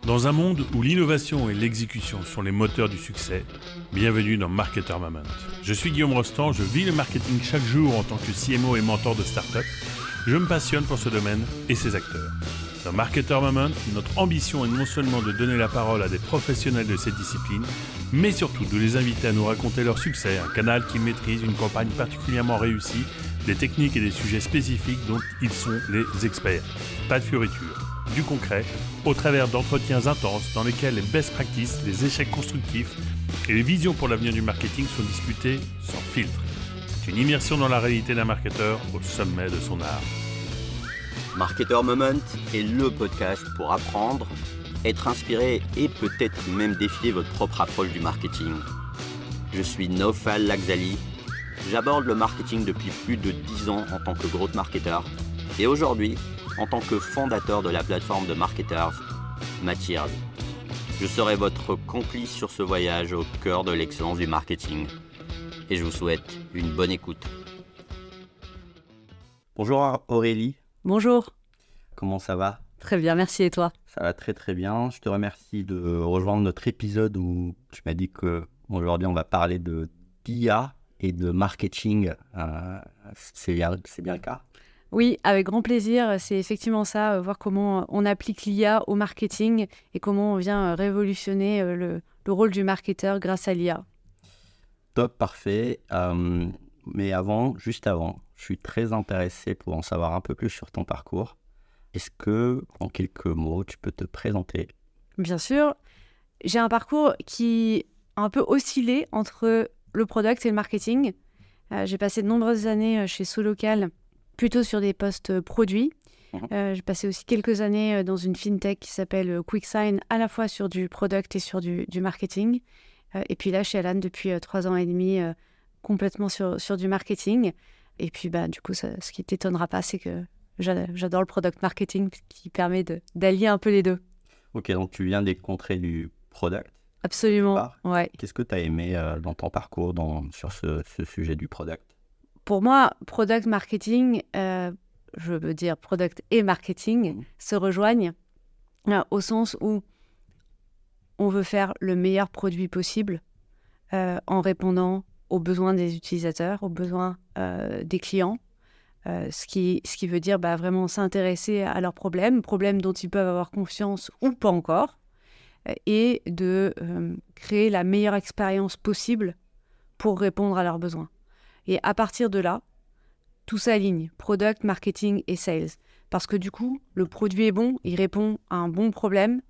Dans un monde où l'innovation et l'exécution sont les moteurs du succès, bienvenue dans Marketer Moment. Je suis Guillaume Rostand, je vis le marketing chaque jour en tant que CMO et mentor de start-up. Je me passionne pour ce domaine et ses acteurs. Dans Marketer Moment, notre ambition est non seulement de donner la parole à des professionnels de cette discipline, mais surtout de les inviter à nous raconter leur succès, un canal qui maîtrise une campagne particulièrement réussie, des techniques et des sujets spécifiques dont ils sont les experts. Pas de fioritures. Du concret, au travers d'entretiens intenses dans lesquels les best practices, les échecs constructifs et les visions pour l'avenir du marketing sont discutés sans filtre. C'est une immersion dans la réalité d'un marketeur au sommet de son art. Marketer Moment est le podcast pour apprendre, être inspiré et peut-être même défier votre propre approche du marketing. Je suis Naufal Lakzali, j'aborde le marketing depuis plus de 10 ans en tant que growth marketer et aujourd'hui, en tant que fondateur de la plateforme de marketers, Matirz. Je serai votre complice sur ce voyage au cœur de l'excellence du marketing. Et je vous souhaite une bonne écoute. Bonjour Aurélie. Bonjour. Comment ça va ? Très bien, merci et toi ? Ça va très très bien. Je te remercie de rejoindre notre épisode où tu m'as dit qu'aujourd'hui on va parler d'IA et de marketing. C'est bien le cas ? Oui, avec grand plaisir. C'est effectivement ça, voir comment on applique l'IA au marketing et comment on vient révolutionner le rôle du marketeur grâce à l'IA. Top, parfait. Mais juste avant, je suis très intéressé pour en savoir un peu plus sur ton parcours. Est-ce que, en quelques mots, tu peux te présenter ? Bien sûr, j'ai un parcours qui a un peu oscillé entre le product et le marketing. J'ai passé de nombreuses années chez Solocal, plutôt sur des postes produits. J'ai passé aussi quelques années dans une fintech qui s'appelle QuickSign, à la fois sur du product et sur du marketing. Et puis là, chez Alan, depuis 3 ans et demi, complètement sur du marketing. Et puis, du coup, ce qui ne t'étonnera pas, c'est que j'adore le product marketing qui permet d'allier un peu les deux. Ok, donc tu viens des contrées du product. Absolument, ouais. Qu'est-ce que tu as aimé dans ton parcours sur ce sujet du product ? Pour moi, product marketing, je veux dire product et marketing, se rejoignent au sens où on veut faire le meilleur produit possible en répondant aux besoins des utilisateurs, aux besoins des clients, ce qui veut dire vraiment s'intéresser à leurs problèmes dont ils peuvent avoir confiance ou pas encore, et de créer la meilleure expérience possible pour répondre à leurs besoins. Et à partir de là, tout s'aligne, product, marketing et sales. Parce que du coup, le produit est bon, il répond à un bon problème.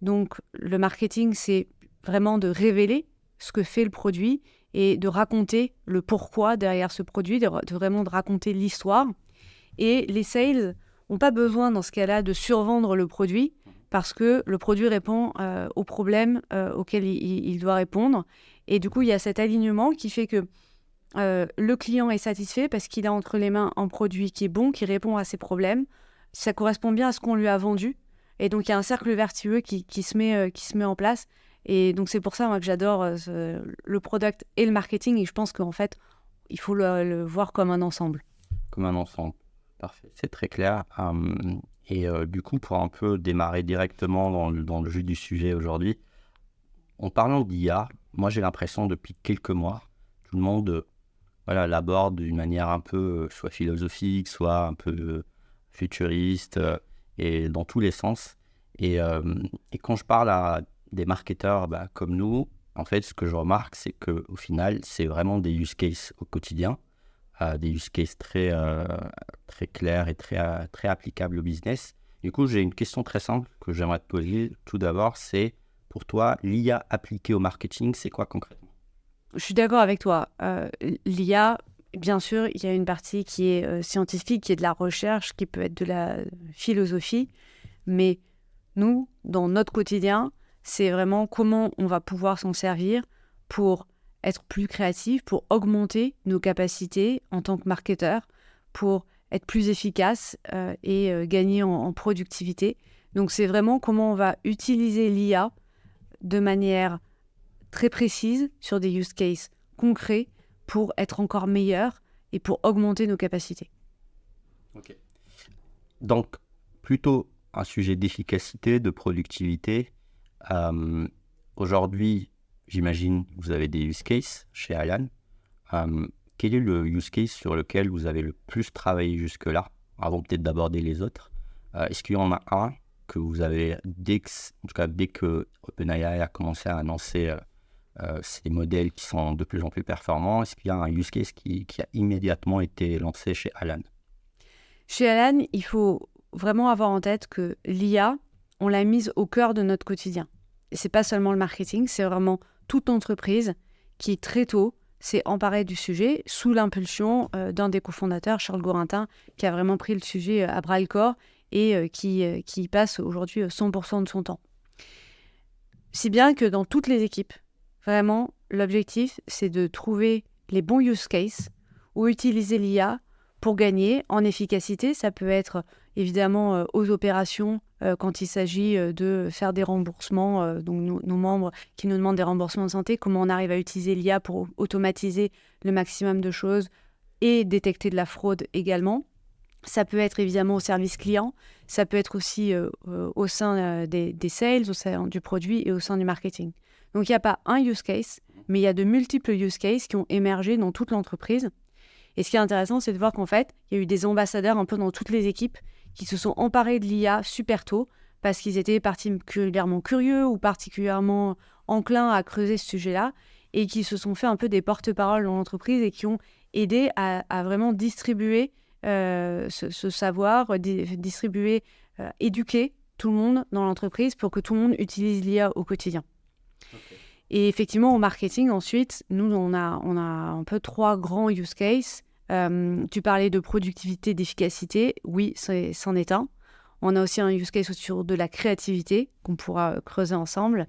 Donc, le marketing, c'est vraiment de révéler ce que fait le produit et de raconter le pourquoi derrière ce produit, de raconter l'histoire. Et les sales n'ont pas besoin, dans ce cas-là, de survendre le produit parce que le produit répond aux problèmes auxquels il doit répondre. Et du coup, il y a cet alignement qui fait que le client est satisfait parce qu'il a entre les mains un produit qui est bon, qui répond à ses problèmes. Ça correspond bien à ce qu'on lui a vendu. Et donc, il y a un cercle vertueux qui se met en place. Et donc, c'est pour ça moi, que j'adore le product et le marketing. Et je pense qu'en fait, il faut le voir comme un ensemble. Comme un ensemble. Parfait. C'est très clair. Et du coup, pour un peu démarrer directement dans le jus du sujet aujourd'hui, en parlant d'IA, moi, j'ai l'impression depuis quelques mois, tout le monde l'aborde d'une manière un peu soit philosophique, soit un peu futuriste, et dans tous les sens. Et quand je parle à des marketeurs comme nous, en fait, ce que je remarque, c'est qu'au final, c'est vraiment des use cases au quotidien, des use cases très clairs et très applicables au business. Du coup, j'ai une question très simple que j'aimerais te poser. Tout d'abord, c'est pour toi, l'IA appliquée au marketing, c'est quoi concrètement ? Je suis d'accord avec toi. L'IA, bien sûr, il y a une partie qui est scientifique, qui est de la recherche, qui peut être de la philosophie. Mais nous, dans notre quotidien, c'est vraiment comment on va pouvoir s'en servir pour être plus créatif, pour augmenter nos capacités en tant que marketeur, pour être plus efficace et gagner en productivité. Donc, c'est vraiment comment on va utiliser l'IA de manière très précise sur des use cases concrets pour être encore meilleur et pour augmenter nos capacités. Ok. Donc, plutôt un sujet d'efficacité, de productivité. Aujourd'hui, j'imagine que vous avez des use cases chez Alan. Quel est le use case sur lequel vous avez le plus travaillé jusque-là, avant peut-être d'aborder les autres? Est-ce qu'il y en a un que vous avez, dès que OpenAI a commencé à annoncer ces modèles qui sont de plus en plus performants, est-ce qu'il y a un use case qui a immédiatement été lancé chez Alan? Chez Alan, il faut vraiment avoir en tête que l'IA, on l'a mise au cœur de notre quotidien. Et ce n'est pas seulement le marketing, c'est vraiment toute entreprise qui, très tôt, s'est emparée du sujet sous l'impulsion d'un des cofondateurs, Charles Gorintin, qui a vraiment pris le sujet à bras-le-corps et qui passe aujourd'hui 100% de son temps. Si bien que dans toutes les équipes, vraiment, l'objectif, c'est de trouver les bons use cases ou utiliser l'IA pour gagner en efficacité. Ça peut être évidemment aux opérations quand il s'agit de faire des remboursements. Donc nos membres qui nous demandent des remboursements de santé, comment on arrive à utiliser l'IA pour automatiser le maximum de choses et détecter de la fraude également. Ça peut être évidemment au service client, ça peut être aussi au sein des sales, au sein du produit et au sein du marketing. Donc il n'y a pas un use case, mais il y a de multiples use cases qui ont émergé dans toute l'entreprise. Et ce qui est intéressant, c'est de voir qu'en fait, il y a eu des ambassadeurs un peu dans toutes les équipes qui se sont emparés de l'IA super tôt parce qu'ils étaient particulièrement curieux ou particulièrement enclins à creuser ce sujet-là et qui se sont fait un peu des porte-paroles dans l'entreprise et qui ont aidé à vraiment distribuer ce savoir, distribuer, éduquer tout le monde dans l'entreprise pour que tout le monde utilise l'IA au quotidien. Okay. Et effectivement, au marketing, ensuite, nous, on a un peu 3 grands use cases. Tu parlais de productivité, d'efficacité. Oui, c'en est un. On a aussi un use case autour de la créativité qu'on pourra creuser ensemble.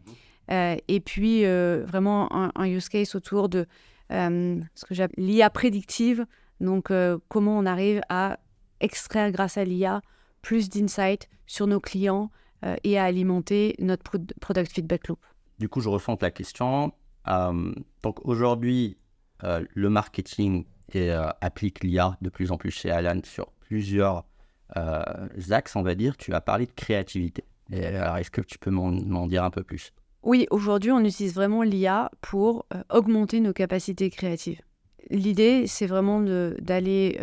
Et puis, vraiment, un use case autour de ce que j'appelle l'IA prédictive. Donc, comment on arrive à extraire, grâce à l'IA, plus d'insights sur nos clients et à alimenter notre product feedback loop. Du coup, je reformule la question. Donc, aujourd'hui, le marketing applique l'IA de plus en plus chez Alan sur plusieurs axes, on va dire. Tu as parlé de créativité. Alors, est-ce que tu peux m'en dire un peu plus? Oui, aujourd'hui, on utilise vraiment l'IA pour augmenter nos capacités créatives. L'idée, c'est vraiment d'aller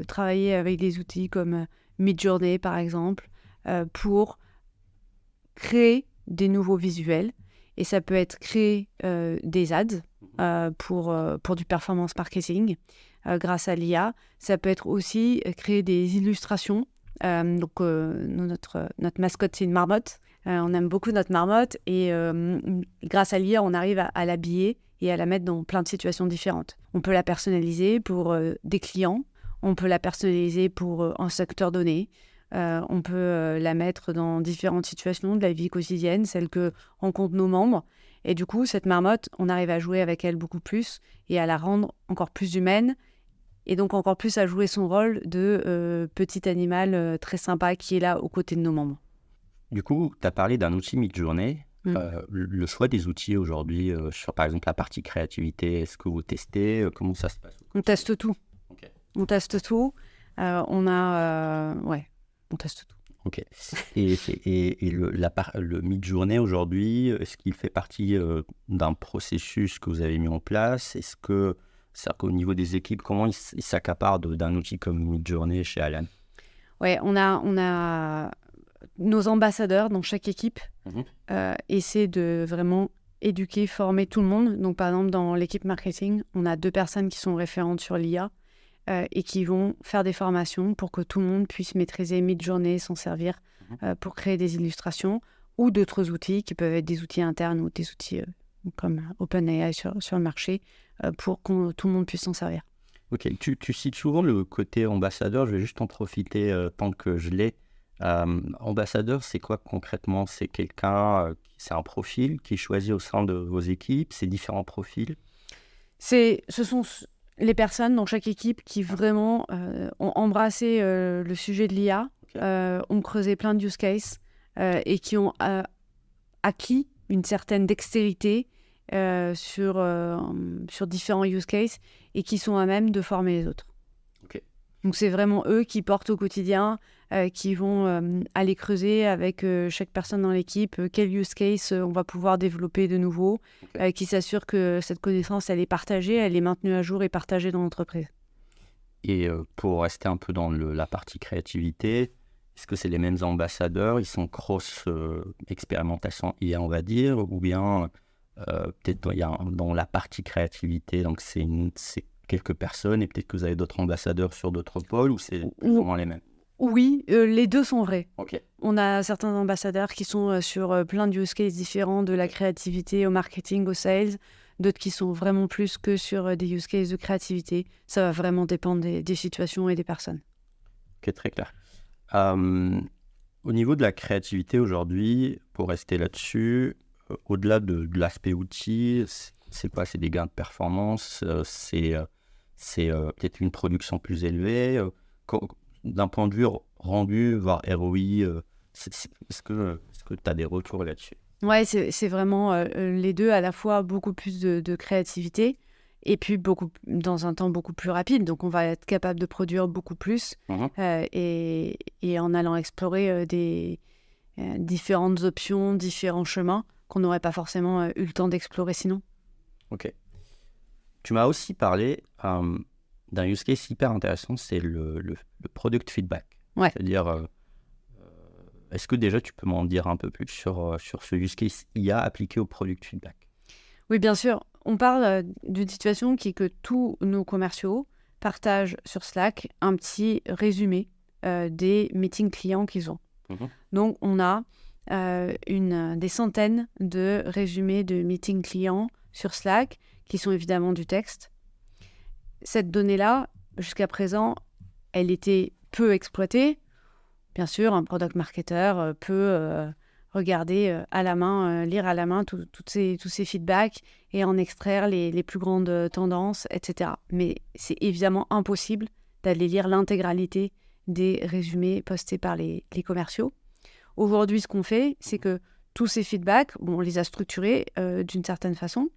travailler avec des outils comme Midjourney, par exemple, pour créer des nouveaux visuels. Et ça peut être créer des ads pour du performance marketing grâce à l'IA. Ça peut être aussi créer des illustrations. Notre mascotte, c'est une marmotte. On aime beaucoup notre marmotte. Et grâce à l'IA, on arrive à l'habiller et à la mettre dans plein de situations différentes. On peut la personnaliser pour des clients, on peut la personnaliser pour un secteur donné, on peut la mettre dans différentes situations de la vie quotidienne, celles que rencontrent nos membres. Et du coup, cette marmotte, on arrive à jouer avec elle beaucoup plus et à la rendre encore plus humaine et donc encore plus à jouer son rôle de petit animal très sympa qui est là aux côtés de nos membres. Du coup, tu as parlé d'un outil Midjourney. Le choix des outils aujourd'hui, sur par exemple la partie créativité, est-ce que vous testez? Comment ça se passe? On teste tout. Okay. On teste tout. On teste tout. Ok. Et le Midjourney aujourd'hui, est-ce qu'il fait partie d'un processus que vous avez mis en place? C'est-à-dire qu'au niveau des équipes, comment ils s'accaparent d'un outil comme Midjourney chez Alan? Ouais, on a nos ambassadeurs dans chaque équipe essaient de vraiment éduquer, former tout le monde. Donc, par exemple, dans l'équipe marketing, on a 2 personnes qui sont référentes sur l'IA et qui vont faire des formations pour que tout le monde puisse maîtriser Midjourney, s'en servir pour créer des illustrations ou d'autres outils qui peuvent être des outils internes ou des outils comme OpenAI sur le marché pour que tout le monde puisse s'en servir. Ok, tu cites souvent le côté ambassadeur. Je vais juste en profiter tant que je l'ai. Ambassadeur, c'est quoi concrètement? C'est c'est un profil qui est choisi au sein de vos équipes? C'est différents profils? Ce sont les personnes dans chaque équipe qui vraiment ont embrassé le sujet de l'IA, ont creusé plein de use cases et qui ont acquis une certaine dextérité sur différents use cases et qui sont à même de former les autres. Okay. Donc c'est vraiment eux qui portent au quotidien qui vont aller creuser avec chaque personne dans l'équipe quel use case on va pouvoir développer de nouveau, qui s'assure que cette connaissance, elle est partagée, elle est maintenue à jour et partagée dans l'entreprise. Et pour rester un peu dans la partie créativité, est-ce que c'est les mêmes ambassadeurs? Ils sont cross-expérimentation IA, on va dire, ou bien peut-être dans la partie créativité, donc c'est quelques personnes et peut-être que vous avez d'autres ambassadeurs sur d'autres pôles, ou c'est plus ou moins les mêmes? Oui, les deux sont vrais. Ok. On a certains ambassadeurs qui sont sur plein de use cases différents, de la créativité au marketing, au sales, d'autres qui sont vraiment plus que sur des use cases de créativité. Ça va vraiment dépendre des situations et des personnes. Ok, très clair. Au niveau de la créativité aujourd'hui, pour rester là-dessus, au-delà de l'aspect outil, c'est quoi? C'est des gains de performance, c'est peut-être une production plus élevée. D'un point de vue rendu, voire ROI, est-ce que tu as des retours là-dessus? Ouais, c'est vraiment les deux, à la fois beaucoup plus de créativité et puis dans un temps beaucoup plus rapide. Donc, on va être capable de produire beaucoup plus et en allant explorer des différentes options, différents chemins qu'on n'aurait pas forcément eu le temps d'explorer sinon. Ok. Tu m'as aussi parlé d'un use case hyper intéressant, c'est le product feedback. Ouais. C'est-à-dire, est-ce que déjà tu peux m'en dire un peu plus sur ce use case IA appliqué au product feedback? Oui, bien sûr. On parle d'une situation qui est que tous nos commerciaux partagent sur Slack un petit résumé des meetings clients qu'ils ont. Donc, on a des centaines de résumés de meetings clients sur Slack qui sont évidemment du texte. Cette donnée-là, jusqu'à présent, elle était peu exploitée. Bien sûr, un product marketer peut regarder à la main, lire à la main tous ces feedbacks et en extraire les plus grandes tendances, etc. Mais c'est évidemment impossible d'aller lire l'intégralité des résumés postés par les commerciaux. Aujourd'hui, ce qu'on fait, c'est que tous ces feedbacks, on les a structurés d'une certaine façon.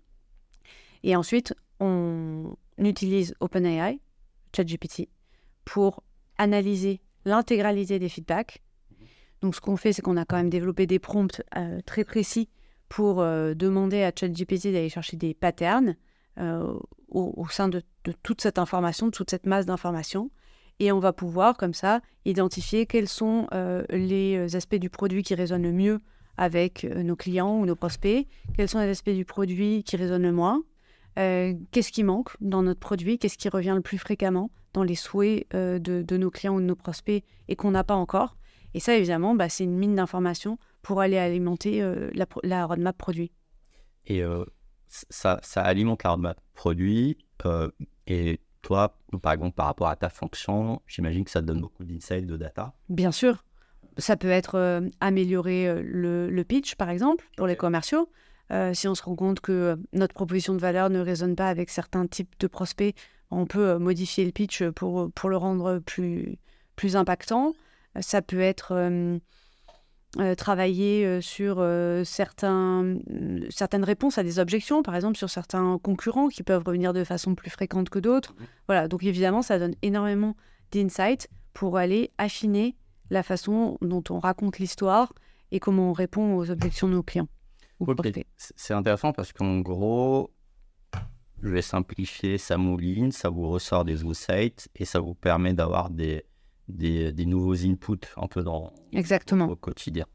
Et ensuite, on utilise OpenAI, ChatGPT, pour analyser l'intégralité des feedbacks. Donc, ce qu'on fait, c'est qu'on a quand même développé des prompts très précis pour demander à ChatGPT d'aller chercher des patterns au sein de toute cette information, de toute cette masse d'informations. Et on va pouvoir, comme ça, identifier quels sont les aspects du produit qui résonnent le mieux avec nos clients ou nos prospects, quels sont les aspects du produit qui résonnent le moins, qu'est-ce qui manque dans notre produit, qu'est-ce qui revient le plus fréquemment dans les souhaits de nos clients ou de nos prospects et qu'on n'a pas encore. Et ça, évidemment, c'est une mine d'informations pour aller alimenter la roadmap produit. Et ça alimente la roadmap produit. Et toi, par exemple, par rapport à ta fonction, j'imagine que ça te donne beaucoup d'insights, de data. Bien sûr. Ça peut être améliorer le pitch, par exemple, pour les commerciaux. Si on se rend compte que notre proposition de valeur ne résonne pas avec certains types de prospects, on peut modifier le pitch pour le rendre plus impactant. Ça peut être travailler sur certaines réponses à des objections, par exemple sur certains concurrents qui peuvent revenir de façon plus fréquente que d'autres. Voilà, donc évidemment, ça donne énormément d'insights pour aller affiner la façon dont on raconte l'histoire et comment on répond aux objections de nos clients. C'est intéressant parce qu'en gros, je vais simplifier, ça mouline, ça vous ressort des insights et ça vous permet d'avoir des nouveaux inputs un peu dans au quotidien.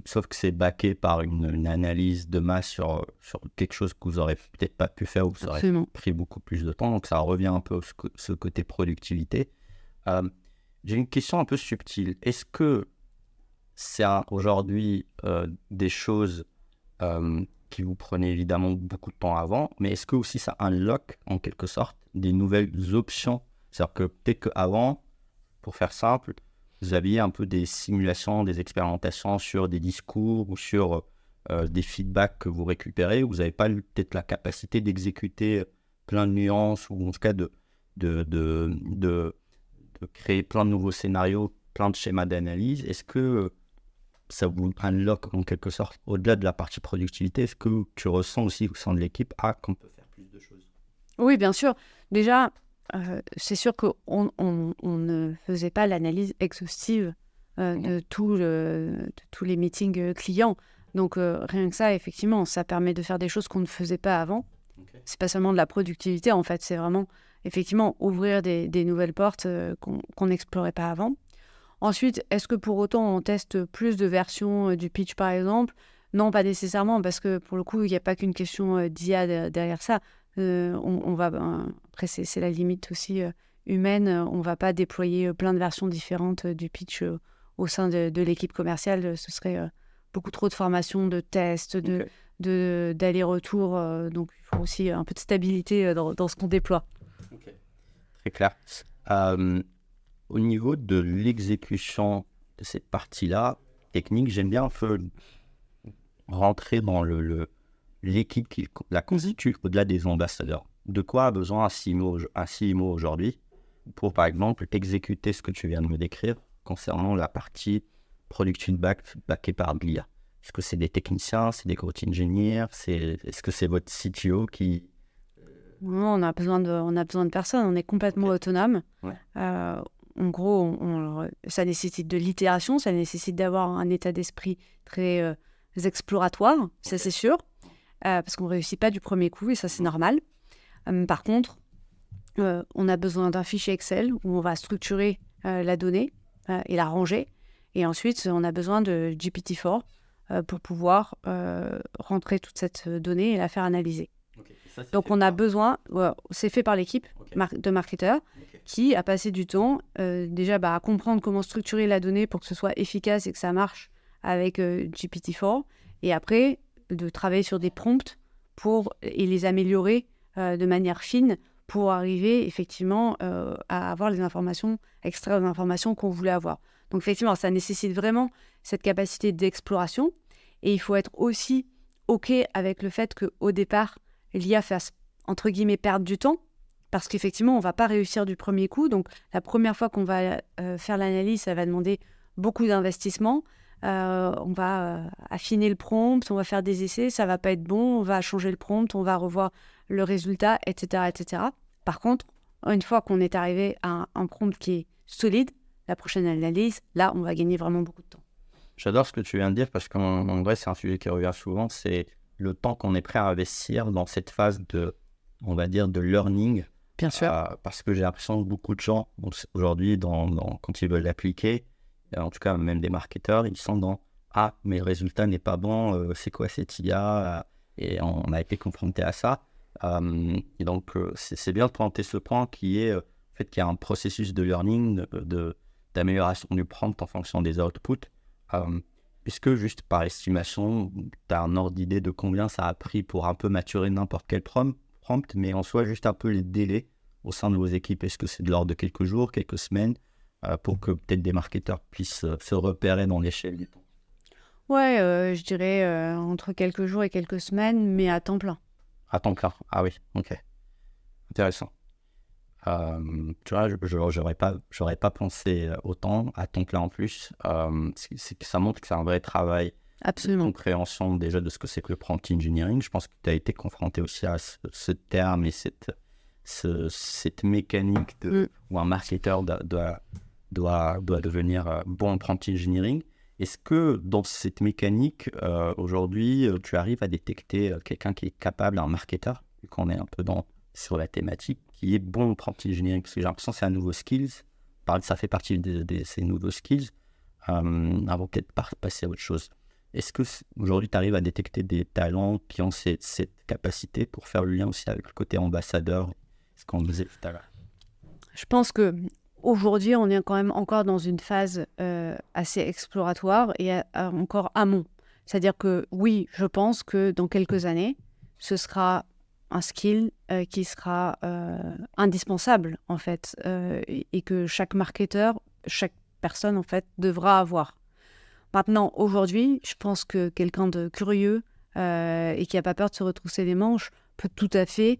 Sauf que c'est backé par une analyse de masse sur quelque chose que vous n'aurez peut-être pas pu faire ou vous aurez pris beaucoup plus de temps. Donc ça revient un peu ce côté productivité. J'ai une question un peu subtile. Est-ce que c'est aujourd'hui des choses qui vous prenaient évidemment beaucoup de temps avant, mais est-ce que aussi ça unlock en quelque sorte des nouvelles options? C'est-à-dire que peut-être qu'avant, pour faire simple, vous aviez un peu des simulations, des expérimentations sur des discours ou sur des feedbacks que vous récupérez. Vous n'avez pas peut-être la capacité d'exécuter plein de nuances ou en tout cas de créer plein de nouveaux scénarios, plein de schémas d'analyse. Est-ce que ça vous unlock en quelque sorte, au-delà de la partie productivité, est-ce que tu ressens aussi au sein de l'équipe qu'on peut faire plus de choses? Oui, bien sûr. Déjà, c'est sûr qu'on ne faisait pas l'analyse exhaustive de tous les meetings clients. Donc, rien que ça, effectivement, ça permet de faire des choses qu'on ne faisait pas avant. Okay. C'est pas seulement de la productivité, en fait, c'est vraiment, effectivement, ouvrir des nouvelles portes qu'on n'explorait pas avant. Ensuite, est-ce que pour autant, on teste plus de versions du pitch, par exemple ? Non, pas nécessairement, parce que pour le coup, il n'y a pas qu'une question d'IA derrière ça. On va, après, c'est la limite aussi humaine. On ne va pas déployer plein de versions différentes du pitch au sein de l'équipe commerciale. Ce serait beaucoup trop de formation, de tests, d'aller-retour. Donc, il faut aussi un peu de stabilité dans ce qu'on déploie. Okay. Très clair. Au niveau de l'exécution de cette partie-là, technique, j'aime bien un peu rentrer dans l'équipe qui la constitue au-delà des ambassadeurs. De quoi a besoin un CMO aujourd'hui pour, par exemple, exécuter ce que tu viens de me décrire concernant la partie product feedback backée par de l'IA? Est-ce que c'est des techniciens, c'est des growth engineers, est-ce que c'est votre CTO qui... Non, on a besoin de personnes, on est complètement autonome. Ouais. En gros, ça nécessite de l'itération, ça nécessite d'avoir un état d'esprit très exploratoire, ça c'est sûr, parce qu'on ne réussit pas du premier coup et ça c'est normal. Par contre, on a besoin d'un fichier Excel où on va structurer la donnée et la ranger. Et ensuite, on a besoin de GPT-4 pour pouvoir rentrer toute cette donnée et la faire analyser. Okay. Ça, donc, on a besoin, c'est fait par l'équipe de marketeurs qui a passé du temps déjà à comprendre comment structurer la donnée pour que ce soit efficace et que ça marche avec GPT-4. Et après, de travailler sur des prompts et les améliorer de manière fine pour arriver effectivement à avoir les informations, extraire les informations qu'on voulait avoir. Donc, effectivement, ça nécessite vraiment cette capacité d'exploration. Et il faut être aussi OK avec le fait qu'au départ, l'IA fasse, entre guillemets, perdre du temps. Parce qu'effectivement, on ne va pas réussir du premier coup. Donc, la première fois qu'on va faire l'analyse, ça va demander beaucoup d'investissement. On va affiner le prompt, on va faire des essais, ça ne va pas être bon, on va changer le prompt, on va revoir le résultat, etc., etc. Par contre, une fois qu'on est arrivé à un prompt qui est solide, la prochaine analyse, là, on va gagner vraiment beaucoup de temps. J'adore ce que tu viens de dire parce qu'en vrai, c'est un sujet qui revient souvent, c'est le temps qu'on est prêt à investir dans cette phase de, on va dire, de learning. Bien sûr. Parce que j'ai l'impression que beaucoup de gens, aujourd'hui, quand ils veulent l'appliquer, en tout cas même des marketeurs, ils sont dans « Ah, mais le résultat n'est pas bon, c'est quoi cette IA ?» Et on a été confronté à ça. Et donc, c'est bien de pointer ce point qui est le fait qu'il y a un processus de learning, d'amélioration du prompt en fonction des outputs. Puisque juste par estimation, tu as un ordre d'idée de combien ça a pris pour un peu maturer n'importe quel prompt, mais en soi, juste un peu les délais au sein de vos équipes. Est-ce que c'est de l'ordre de quelques jours, quelques semaines, pour que peut-être des marketeurs puissent se repérer dans l'échelle du temps? Ouais, je dirais entre quelques jours et quelques semaines, mais à temps plein. À temps plein, ah oui, ok. Intéressant. Tu vois, j'aurais pas pensé autant à ton plein en plus. Ça montre que c'est un vrai travail. Absolument. De compréhension déjà de ce que c'est que le prompt engineering. Je pense que tu as été confronté aussi à ce terme et cette mécanique où un marketeur doit devenir bon en prompt engineering. Est-ce que dans cette mécanique, aujourd'hui, tu arrives à détecter quelqu'un qui est capable, un marketeur, vu qu'on est un peu sur la thématique, qui est bon en prompt engineering? Parce que j'ai l'impression que c'est un nouveau skills. Ça fait partie de ces nouveaux skills. Avant peut-être passer à autre chose. Est-ce que aujourd'hui, tu arrives à détecter des talents qui ont cette capacité pour faire le lien aussi avec le côté ambassadeur, ce qu'on disait tout à l'heure? Je pense qu'aujourd'hui, on est quand même encore dans une phase assez exploratoire et encore amont. C'est-à-dire que oui, je pense que dans quelques années, ce sera un skill qui sera indispensable, en fait, et que chaque marketeur, chaque personne, en fait, devra avoir. Maintenant, aujourd'hui, je pense que quelqu'un de curieux et qui n'a pas peur de se retrousser les manches peut tout à fait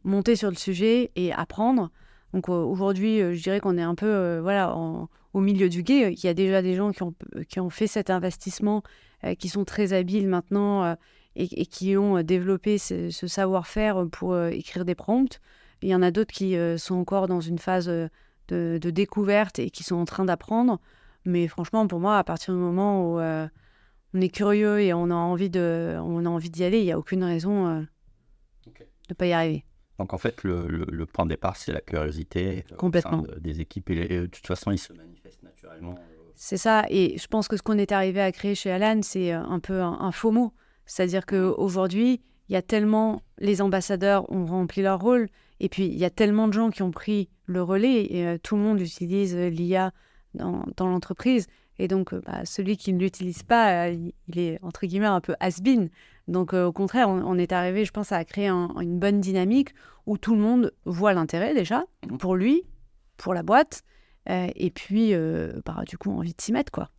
monter sur le sujet et apprendre. Donc aujourd'hui, je dirais qu'on est un peu au milieu du gué. Il y a déjà des gens qui ont fait cet investissement, qui sont très habiles maintenant et qui ont développé ce savoir-faire pour écrire des prompts. Il y en a d'autres qui sont encore dans une phase de découverte et qui sont en train d'apprendre. Mais franchement, pour moi, à partir du moment où on est curieux et on a envie d'y aller, il n'y a aucune raison de ne pas y arriver. Donc en fait, le point de départ, c'est la curiosité Complètement. au sein des équipes. Et de toute façon, il se manifeste naturellement. C'est ça. Et je pense que ce qu'on est arrivé à créer chez Alan, c'est un peu un FOMO. C'est-à-dire qu'aujourd'hui, il y a tellement... Les ambassadeurs ont rempli leur rôle. Et puis, il y a tellement de gens qui ont pris le relais. Et tout le monde utilise l'IA dans l'entreprise. Et donc, celui qui ne l'utilise pas, il est, entre guillemets, un peu has-been. Donc, au contraire, on est arrivé, je pense, à créer une bonne dynamique où tout le monde voit l'intérêt, déjà, pour lui, pour la boîte, et puis, du coup, envie de s'y mettre, quoi.